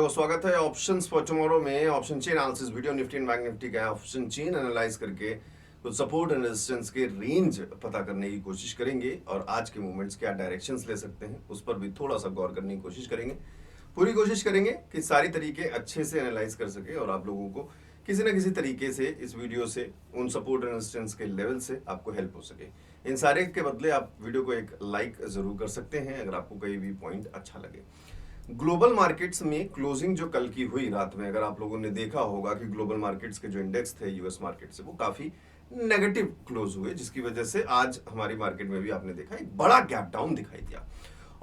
तो स्वागत है ऑप्शंस फॉर टुमारो में। Option chain analysis video Nifty and bank Nifty का ऑप्शन चेन एनालाइज करके कुछ सपोर्ट एंड रेजिस्टेंस के रेंज पता करने की कोशिश करेंगे और आज के मूवमेंट्स क्या डायरेक्शंस ले सकते हैं उस पर भी थोड़ा सा गौर करने की कोशिश करेंगे। पूरी कोशिश करेंगे कि सारी तरीके अच्छे से एनालाइज कर सके और आप लोगों को किसी न किसी तरीके से इस वीडियो से उन सपोर्ट एंड रेजिस्टेंस के लेवल से आपको हेल्प हो सके। इन सारे के बदले आप वीडियो को एक लाइक जरूर कर सकते हैं अगर आपको कोई भी पॉइंट अच्छा लगे। ग्लोबल मार्केट्स में क्लोजिंग जो कल की हुई रात में, अगर आप लोगों ने देखा होगा कि ग्लोबल मार्केट्स के जो इंडेक्स थे यूएस मार्केट से वो काफी नेगेटिव क्लोज हुए, जिसकी वजह से आज हमारी मार्केट में भी आपने देखा एक बड़ा गैप डाउन दिखाई दिया।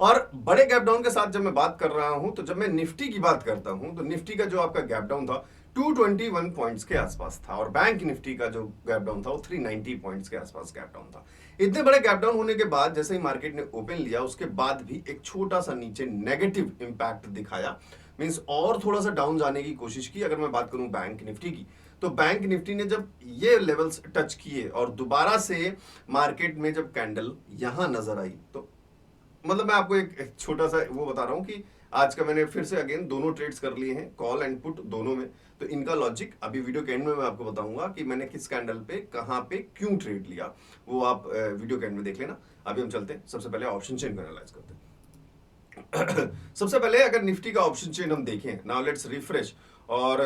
और बड़े गैप डाउन के साथ जब मैं बात कर रहा हूं तो जब मैं निफ्टी की बात करता हूं तो निफ्टी का जो आपका गैप डाउन था 221 पॉइंट्स के आसपास था और बैंक निफ्टी का जो गैप डाउन था वो 390 पॉइंट्स के आसपास गैप डाउन था। इतने बड़े गैप डाउन होने के बाद जैसे ही मार्केट ने ओपन लिया उसके बाद भी एक छोटा सा नीचे नेगेटिव इंपैक्ट दिखाया, मींस और थोड़ा सा डाउन जाने की कोशिश की। अगर मैं बात करूं बैंक निफ्टी की तो बैंक निफ्टी ने जब ये लेवल्स टच किए और दोबारा से मार्केट में जब कैंडल यहां नजर आई तो मतलब मैं आपको एक छोटा सा वो बता रहा हूं कि आज का मैंने फिर से अगेन दोनों ट्रेड्स कर लिए हैं, कॉल एंड पुट दोनों में। तो इनका लॉजिक अभी वीडियो के एंड में मैं आपको बताऊंगा कि मैंने किस कैंडल पे कहां पे क्यों ट्रेड लिया, वो आप वीडियो के एंड में देख लेना। अभी हम चलते हैं, सबसे पहले ऑप्शन चेन को एनालाइज करते हैं। सबसे पहले अगर निफ्टी का ऑप्शन चेन हम देखें, नाउ लेट्स रिफ्रेश, और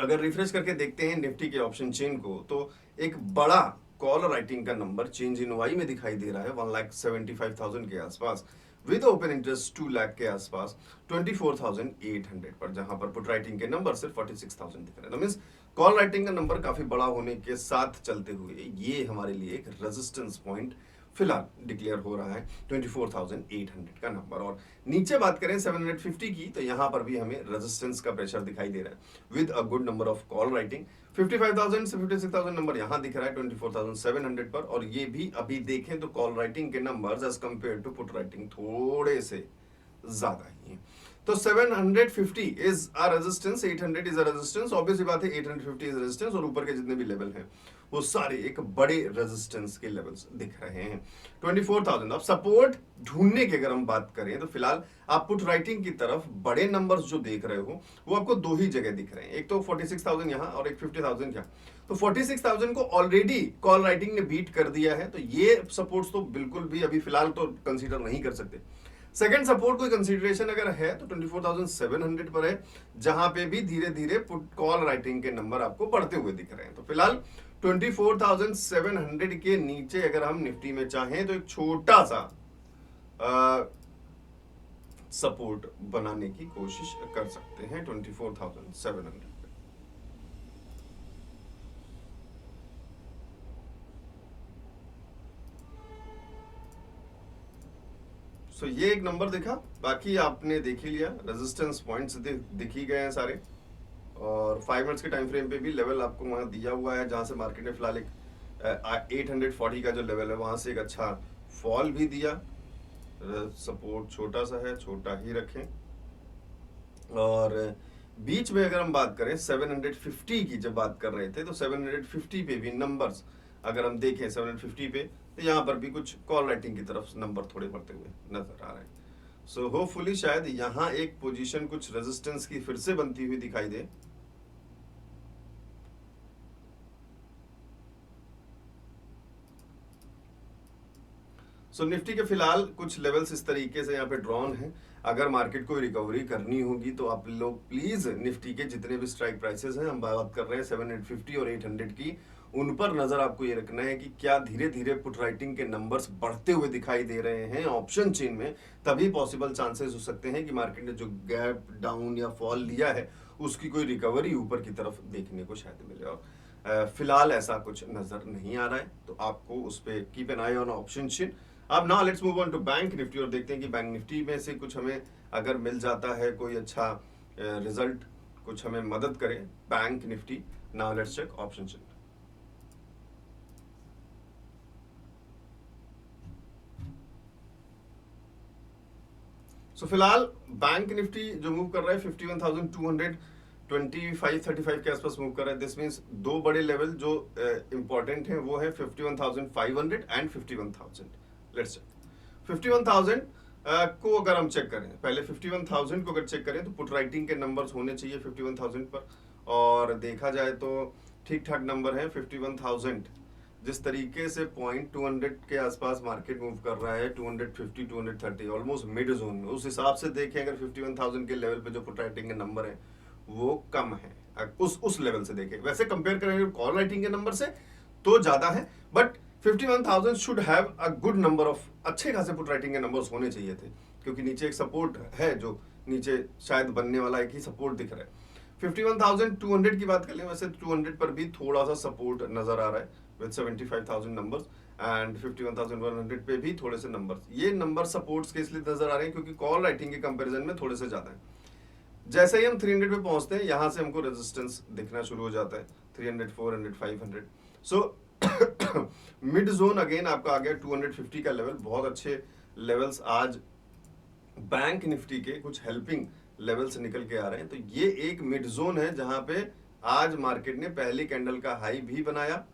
अगर रिफ्रेश करके देखते हैं निफ्टी के ऑप्शन चेन को तो एक बड़ा कॉल राइटिंग का नंबर चेंज इन वाई में दिखाई दे रहा है 1,75,000 के आसपास विद ओपन इंटरेस्ट 2 लाख के आसपास 24,800 पर, जहां पर पुट राइटिंग के नंबर सिर्फ 46,000 दिख रहे हैं। मींस कॉल राइटिंग का नंबर काफी बड़ा होने के साथ चलते हुए ये हमारे लिए एक रेजिस्टेंस पॉइंट फिलहाल डिक्लेयर हो रहा है 24,800 का नंबर। और नीचे बात करें 750 की तो यहां पर भी हमें रेजिस्टेंस का प्रेशर दिखाई दे रहा है with a good number of call writing. 55,000 से 56,000 नंबर यहां दिख रहा है 24,700 पर, और ये भी अभी देखें तो कॉल राइटिंग के numbers as compare to put writing थोड़े से ज्यादा ही है। तो 750 is a resistance, 800 is a resistance, obviously बात है 850 इज रेजिस्टेंस, और ऊपर के जितने भी लेवल हैं वो सारे एक बड़े रेजिस्टेंस के लेवल्स दिख रहे हैं 24,000। अब सपोर्ट ढूंढने की अगर हम बात करें तो फिलहाल आप पुट राइटिंग की तरफ बड़े नंबर्स जो देख रहे हो वो आपको दो ही जगह दिख रहे हैं, एक तो 46,000 यहाँ और एक 50,000 यहाँ। तो 46,000 को ऑलरेडी कॉल राइटिंग ने बीट कर दिया है, तो ये सपोर्ट्स तो बिल्कुल भी अभी फिलहाल तो कंसीडर नहीं कर सकते। सेकंड सपोर्ट कोई कंसीडरेशन अगर है तो 24,700 पर है, जहां पे भी धीरे धीरे पुट कॉल राइटिंग के नंबर आपको बढ़ते हुए दिख रहे हैं। तो फिलहाल 24,700 के नीचे अगर हम निफ्टी में चाहें तो एक छोटा सा सपोर्ट बनाने की कोशिश कर सकते हैं 24,700। सो ये एक नंबर दिखा, बाकी आपने देख ही लिया, रेजिस्टेंस पॉइंट्स दिख ही गए हैं सारे, और 5 मिनट्स के टाइम फ्रेम पे भी लेवल आपको वहां दिया हुआ है जहां से मार्केट ने फिलहाल एक 840 का जो लेवल है वहां से एक अच्छा फॉल भी दिया। सपोर्ट छोटा सा है, छोटा ही रखें। और बीच में अगर हम बात करें 750 की जब बात कर रहे थे तो 750 पे भी नंबर्स अगर हम देखें 750 पे तो यहाँ पर भी कुछ कॉल राइटिंग की तरफ नंबर थोड़े बढ़ते हुए नजर आ रहे हैं। सो होपफुली शायद यहाँ एक पोजीशन कुछ रेजिस्टेंस की फिर से बनती हुई दिखाई दे। सो निफ्टी के फिलहाल कुछ लेवल्स इस तरीके से यहाँ पे ड्रॉन है। अगर मार्केट को रिकवरी करनी होगी तो आप लोग प्लीज निफ्टी के जितने भी स्ट्राइक प्राइसेस हैं, हम बात कर रहे हैं 750 और 800 की, उन पर नजर आपको ये रखना है कि क्या धीरे धीरे पुट राइटिंग के नंबर्स बढ़ते हुए दिखाई दे रहे हैं ऑप्शन चेन में, तभी पॉसिबल चांसेस हो सकते हैं कि मार्केट ने जो गैप डाउन या फॉल लिया है उसकी कोई रिकवरी ऊपर की तरफ देखने को शायद मिले। और फिलहाल ऐसा कुछ नजर नहीं आ रहा है, तो आपको उस पर keep an eye on option chain. अब now let's move on to bank Nifty और देखते हैं कि बैंक निफ्टी में से कुछ हमें अगर मिल जाता है कोई अच्छा रिजल्ट, कुछ हमें मदद करे bank Nifty. Now let's check option chain. So फिलहाल बैंक निफ्टी जो मूव कर रहा है 51,225-35 के आसपास मूव कर रहा है। दिस मींस दो बड़े लेवल जो इंपॉर्टेंट हैं वो है 51,500 एंड 51,000। लेट्स चेक 51,000 को अगर हम चेक करें, पहले 51,000 को अगर चेक करें तो पुट राइटिंग के नंबर्स होने चाहिए 51,000 पर, और देखा जाए तो ठीक ठाक नंबर है 51,000। जिस तरीके से पॉइंट 200 के आसपास मार्केट मूव कर रहा है, 250 230 ऑलमोस्ट मिड जोन में, उस हिसाब से देखें अगर 51,000 के लेवल पे जो पुट राइटिंग के नंबर है वो कम है उस लेवल से देखें। वैसे कंपेयर करेंगे कॉल राइटिंग के नंबर से तो ज्यादा है, but 51,000 should have a good number of, अच्छे खासे पुट राइटिंग के नंबर्स होने चाहिए थे, क्योंकि नीचे एक सपोर्ट है जो नीचे शायद बनने वाला एक ही सपोर्ट दिख रहा है। 51,200 की बात कर लें, वैसे 200 पर भी थोड़ा सा सपोर्ट नजर आ रहा है विद 75,000 नंबर्स, एंड 51,100 पे भी थोड़े से नंबर्स, ये नंबर सपोर्ट्स के इसलिए नजर आ रहे हैं क्योंकि कॉल राइटिंग के कंपैरिजन में थोड़े से ज्यादा है। जैसे ही हम 300 पे पहुंचते हैं, यहां से हमको रेजिस्टेंस दिखना शुरू हो जाता है 300 400 500। सो मिड जोन अगेन आपका आ गया 250 का लेवल, बहुत अच्छे लेवल्स आज बैंक निफ्टी के कुछ हेल्पिंग लेवल से निकल के आ रहे हैं। तो ये एक मिड जोन है जहां पे आज मार्केट ने पहली कैंडल का हाई भी बनाया,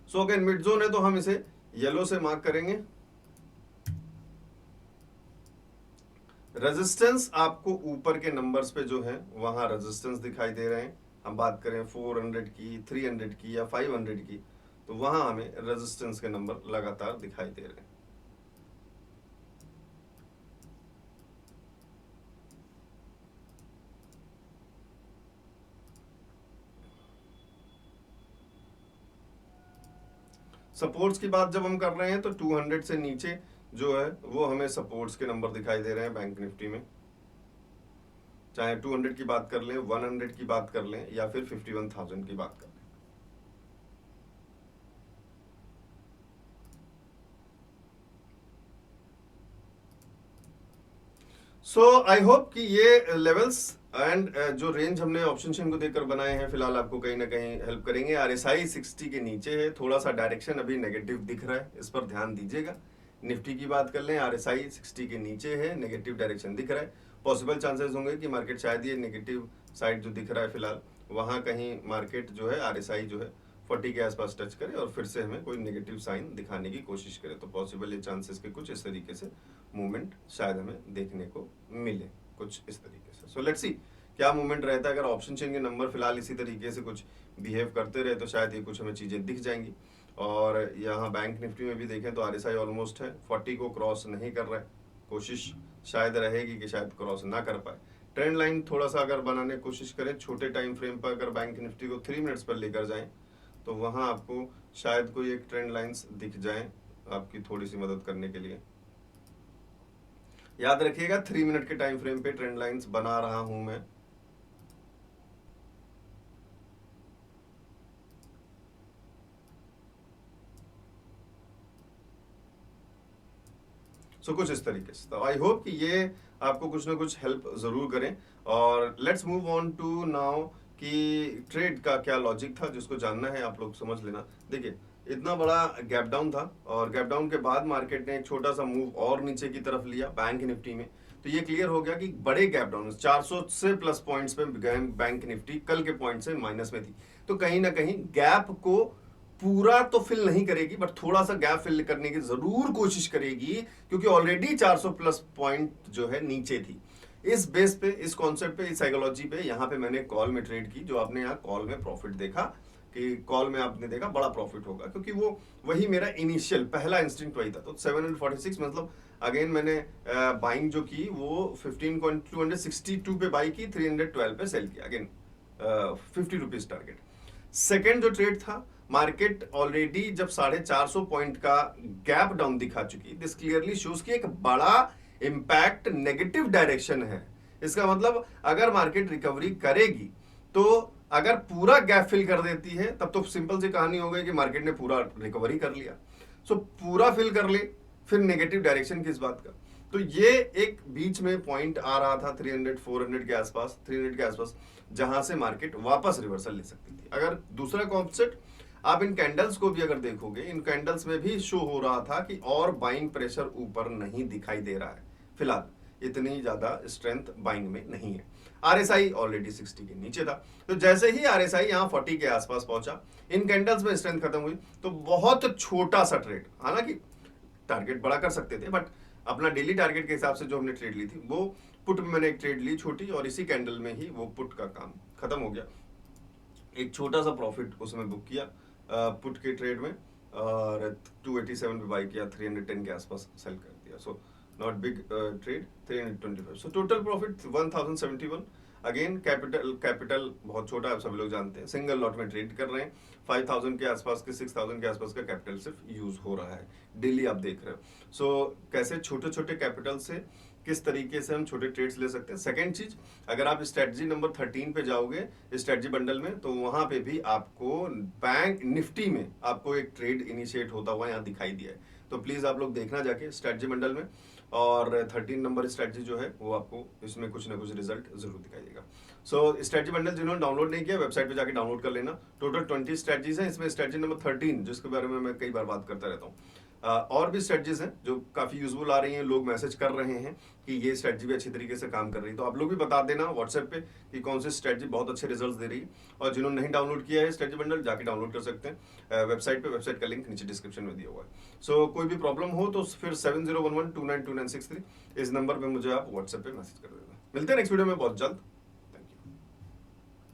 सो अगेन मिड जोन है तो हम इसे येलो से मार्क करेंगे। रेजिस्टेंस आपको ऊपर के नंबर्स पे जो है वहां रेजिस्टेंस दिखाई दे रहे हैं। हम बात करें 400 की, 300 की या 500 की, तो वहां हमें रेजिस्टेंस के नंबर लगातार दिखाई दे रहे हैं। सपोर्ट्स की बात जब हम कर रहे हैं तो 200 से नीचे जो है वो हमें सपोर्ट्स के नंबर दिखाई दे रहे हैं बैंक निफ्टी में, चाहे 200 की बात कर लें, 100 की बात कर लें या फिर 51,000 की बात कर लें। सो आई होप कि ये लेवल्स एंड जो रेंज हमने ऑप्शन चेन को देखकर बनाए हैं फिलहाल आपको कहीं ना कहीं हेल्प करेंगे। आरएसआई 60 के नीचे है, थोड़ा सा डायरेक्शन अभी नेगेटिव दिख रहा है, इस पर ध्यान दीजिएगा। निफ्टी की बात कर लें, आरएसआई 60 के नीचे है, नेगेटिव डायरेक्शन दिख रहा है, पॉसिबल चांसेस होंगे कि मार्केट शायद ये नेगेटिव साइड जो दिख रहा है फिलहाल वहां कहीं मार्केट जो है आरएसआई जो है 40 के आसपास टच करे और फिर से हमें कोई नेगेटिव साइन दिखाने की कोशिश करे, तो पॉसिबल ये चांसेस के कुछ इस तरीके से मूवमेंट शायद हमें देखने को मिले, कुछ इस तरीके से। सो लेट्स सी क्या मूवमेंट रहता है। अगर ऑप्शन चेन के नंबर फिलहाल इसी तरीके से कुछ बिहेव करते रहे तो शायद ये कुछ हमें चीजें दिख जाएंगी। और यहाँ बैंक निफ्टी में भी देखें तो आरएसआई ऑलमोस्ट है 40 को क्रॉस नहीं कर रहा है, कोशिश शायद रहेगी कि शायद क्रॉस ना कर पाए। ट्रेंड लाइन थोड़ा सा अगर बनाने की कोशिश करें छोटे टाइम फ्रेम पर, अगर बैंक निफ्टी को 3 मिनट्स पर लेकर जाएं तो वहां आपको शायद कोई एक ट्रेंड लाइंस दिख जाए आपकी थोड़ी सी मदद करने के लिए। याद रखिएगा 3 मिनट के टाइम फ्रेम पे ट्रेंड लाइंस बना रहा हूं मैं। सो कुछ इस तरीके से, तो आई होप कि ये आपको कुछ ना कुछ हेल्प जरूर करें। और let's move on to now कि ट्रेड का क्या लॉजिक था, जिसको जानना है आप लोग समझ लेना। देखिए इतना बड़ा गैप डाउन था और गैप डाउन के बाद मार्केट ने एक छोटा सा मूव और नीचे की तरफ लिया बैंक निफ्टी में, तो ये क्लियर हो गया कि बड़े गैप डाउन 400 से प्लस पॉइंट्स पे बैंक निफ्टी कल के पॉइंट से माइनस में थी, तो कहीं ना कहीं गैप को पूरा तो फिल नहीं करेगी बट थोड़ा सा गैप फिल करने की जरूर कोशिश करेगी, क्योंकि ऑलरेडी 400 प्लस पॉइंट जो है नीचे थी। इस बेस पे, इस कॉन्सेप्ट पे, इस साइकोलॉजी पे यहाँ पे मैंने कॉल में ट्रेड की, जो आपने यहाँ कॉल में प्रॉफिट देखा कि कॉल में आपने देखा बड़ा प्रॉफिट होगा, क्योंकि वो वही मेरा इनिशियल पहला इंस्टिंक्ट वही था। तो 746 मतलब अगेन मैंने बाइंग जो की वो 15.262 पे बाई की, 312 पे सेल किया, अगेन 50 रुपीज टारगेट। सेकेंड जो ट्रेड था, मार्केट ऑलरेडी जब 450 पॉइंट का गैप डाउन दिखा चुकी, दिस क्लियरली शोज कि एक बड़ा इंपैक्ट नेगेटिव डायरेक्शन है। इसका मतलब अगर मार्केट रिकवरी करेगी तो अगर पूरा गैप फिल कर देती है तब तो सिंपल सी कहानी हो गई कि मार्केट ने पूरा रिकवरी कर लिया। सो पूरा फिल कर ले फिर नेगेटिव डायरेक्शन किस बात का। तो ये एक बीच में पॉइंट आ रहा था 300 400 के आसपास, 300 के आसपास, जहां से मार्केट वापस रिवर्सल ले सकती थी। अगर दूसरा कॉन्सेप्ट आप इन कैंडल्स को भी अगर देखोगे, इन कैंडल्स में भी शो हो रहा था कि और बाइंग प्रेशर ऊपर नहीं दिखाई दे रहा है फिलहाल। इतनी ज़्यादा स्ट्रेंथ बाइंग में नहीं है। RSI ऑलरेडी 60 के नीचे था, तो जैसे ही RSI यहाँ 40 के आसपास पहुंचा, इन कैंडल्स में स्ट्रेंथ खत्म हुई, तो बहुत छोटा सा ट्रेड, हालांकि टारगेट बड़ा कर सकते थे बट अपना डेली टारगेट के हिसाब से जो हमने ट्रेड ली थी वो पुट में मैंने एक ट्रेड ली छोटी, और इसी कैंडल में ही वो पुट का काम खत्म हो गया। एक छोटा सा प्रॉफिट उसमें बुक किया पुट के ट्रेड में, और 287 पे बाई किया, 310 के आसपास सेल कर दिया। So not big trade, 325। So total profit 1071। Again capital बहुत छोटा है, सब लोग जानते हैं, सिंगल लॉट में ट्रेड कर रहे हैं, 5000 के आसपास के 6000 के आसपास का कैपिटल सिर्फ यूज हो रहा है, डेली आप देख रहे हो। सो कैसे छोटे छोटे कैपिटल से किस तरीके से हम छोटे ट्रेड्स ले सकते हैं। सेकंड चीज, अगर आप स्ट्रेटजी नंबर 13 पे जाओगे स्ट्रेटजी बंडल में, तो वहां पे भी आपको बैंक निफ्टी में आपको एक ट्रेड इनिशिएट होता हुआ यहाँ दिखाई दिया है, तो प्लीज आप लोग देखना जाके स्ट्रेटजी बंडल में, और 13 नंबर स्ट्रेटजी जो है वो आपको इसमें कुछ ना कुछ रिजल्ट जरूर दिखाई देगा। सो स्ट्रेटजी बंडल जिन्होंने डाउनलोड नहीं किया, वेबसाइट पे जाके डाउनलोड कर लेना। टोटल 20 स्ट्रेटजीज हैं, इसमें स्ट्रेटजी नंबर 13 जिसके बारे में मैं कई बार बात करता रहता हूँ, और भी स्ट्रेटजीज हैं जो काफी यूजफुल आ रही हैं, लोग मैसेज कर रहे हैं कि ये स्ट्रेटजी भी अच्छी तरीके से काम कर रही है, तो आप लोग भी बता देना व्हाट्सएप पे कि कौन सी स्ट्रेटजी बहुत अच्छे रिजल्ट्स दे रही है। और जिन्होंने नहीं डाउनलोड किया है स्ट्रेटजी बंडल, जाके डाउनलोड कर सकते हैं वेबसाइट पे, वेबसाइट का लिंक नीचे डिस्क्रिप्शन में दिया हुआ है। सो कोई भी प्रॉब्लम हो तो फिर 7011292963 इस नंबर पे मुझे आप व्हाट्सएप पे मैसेज कर देना। मिलते हैं नेक्स्ट वीडियो में बहुत जल्द।